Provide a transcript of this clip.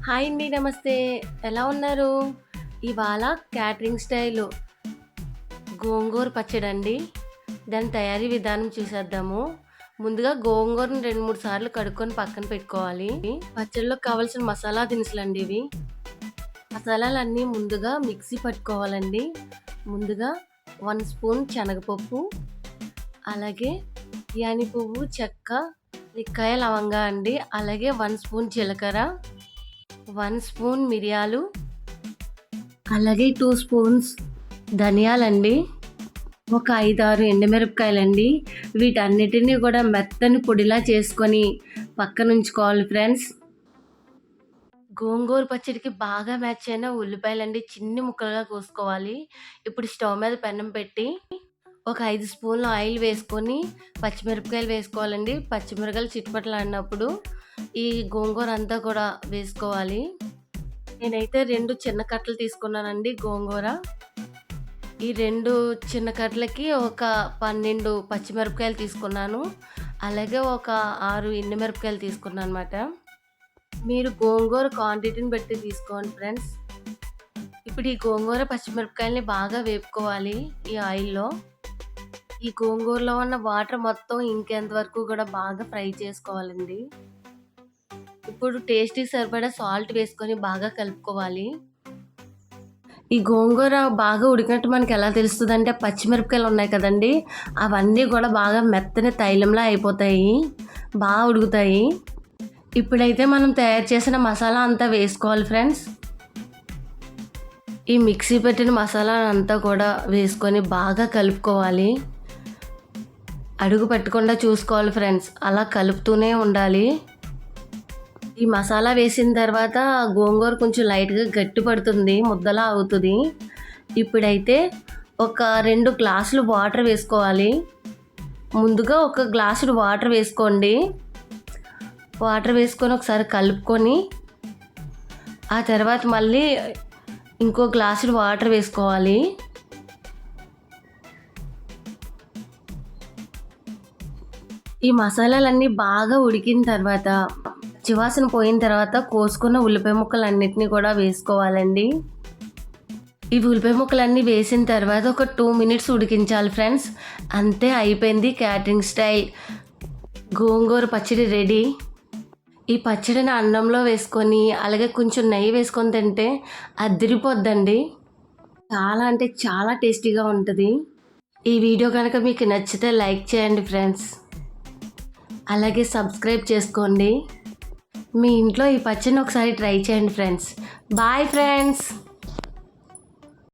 Hi అండి. నమస్తే. ఎలా ఉన్నారు? ఇవాళ క్యాటరింగ్ స్టైలు గోంగూర పచ్చడండి. దాని తయారీ విధానం చూసేద్దాము. ముందుగా గోంగూరను 2, 3 సార్లు కడుక్కొని పక్కన పెట్టుకోవాలి. పచ్చడిలోకి కావాల్సిన మసాలా దినుసులండి ఇవి. మసాలాలన్నీ ముందుగా మిక్సీ పట్టుకోవాలండి. ముందుగా 1 స్పూన్ శనగపప్పు, అలాగే బిర్యానీ పువ్వు, చెక్క, నిక్కాయ, లవంగా అండి. అలాగే 1 స్పూన్ జీలకర్ర, 1 స్పూన్ మిరియాలు, అలాగే 2 స్పూన్స్ ధనియాలండి, ఒక 5, 6 ఎండుమిరపకాయలండి. వీటన్నిటిని కూడా మెత్తని పొడిలా చేసుకొని పక్కన ఉంచుకోవాలి ఫ్రెండ్స్. గోంగూర పచ్చడికి బాగా మ్యాచ్ అయిన ఉల్లిపాయలండి చిన్ని ముక్కలుగా కోసుకోవాలి. ఇప్పుడు స్టవ్ మీద పెనం పెట్టి ఒక 5 స్పూన్లు ఆయిల్ వేసుకొని పచ్చిమిరపకాయలు వేసుకోవాలండి. పచ్చిమిరపకాయలు చిటపటలాడినప్పుడు ఈ గోంగూర అంతా కూడా వేసుకోవాలి. నేనైతే 2 చిన్న కట్టలు తీసుకున్నానండి గోంగూర. ఈ 2 చిన్న కట్టలకి ఒక 12 పచ్చిమిరపకాయలు తీసుకున్నాను. అలాగే ఒక 6 ఎండుమిరపకాయలు తీసుకున్నాను అనమాట. మీరు గోంగూర క్వాంటిటీని బట్టి తీసుకోండి ఫ్రెండ్స్. ఇప్పుడు ఈ గోంగూర పచ్చిమిరపకాయలని బాగా వేపుకోవాలి ఈ ఆయిల్లో. ఈ గోంగూరలో ఉన్న వాటర్ మొత్తం ఇంకేంత వరకు కూడా బాగా ఫ్రై చేసుకోవాలండి. ఇప్పుడు టేస్ట్‌కి సరిపడా సాల్ట్ వేసుకొని బాగా కలుపుకోవాలి. ఈ గోంగూర బాగా ఉడికినట్టు మనకి ఎలా తెలుస్తుందంటే పచ్చిమిరపకాయలు ఉన్నాయి కదండీ! అవన్నీ కూడా బాగా మెత్తని తైలంలా అయిపోతాయి. బాగా ఉడుకుతాయి. ఇప్పుడైతే మనం తయారు చేసిన మసాలా అంతా వేసుకోవాలి ఫ్రెండ్స్. ఈ మిక్సీ పెట్టిన మసాలా అంతా కూడా వేసుకొని బాగా కలుపుకోవాలి. అడుగు పెట్టకుండా చూసుకోవాలి ఫ్రెండ్స్. అలా కలుపుతూనే ఉండాలి. ఈ మసాలా వేసిన తర్వాత గోంగూర కొంచెం లైట్‌గా గట్టి పడుతుంది. ముద్దలా అవుతుంది. ఇప్పుడైతే ఒక 2 గ్లాసులు వాటర్ వేసుకోవాలి. ముందుగా ఒక గ్లాసుడు వాటర్ వేసుకోండి. వాటర్ వేసుకొని ఒకసారి కలుపుకొని ఆ తర్వాత మళ్ళీ ఇంకో గ్లాసుడు వాటర్ వేసుకోవాలి. ఈ మసాలాలన్నీ బాగా ఉడికిన తర్వాత పచ్చివాసన పోయిన తర్వాత కోసుకున్న ఉల్లిపాయ ముక్కలన్నిటిని కూడా వేసుకోవాలండి. ఈ ఉల్లిపాయ ముక్కలన్నీ వేసిన తర్వాత ఒక 2 మినిట్స్ ఉడికించాలి ఫ్రెండ్స్. అంతే, అయిపోయింది. క్యాటరింగ్ స్టైల్ గోంగూర పచ్చడి రెడీ. ఈ పచ్చడిని అన్నంలో వేసుకొని అలాగే కొంచెం నెయ్యి వేసుకొని తింటే అదిరిపోద్దండి. చాలా అంటే చాలా టేస్టీగా ఉంటుంది. ఈ వీడియో కనుక మీకు నచ్చితే లైక్ చేయండి ఫ్రెండ్స్. అలాగే సబ్స్క్రైబ్ చేసుకోండి. మీ ఇంట్లో ఈ పచ్చడిని ఒకసారి ట్రై చేయండి ఫ్రెండ్స్. Bye friends.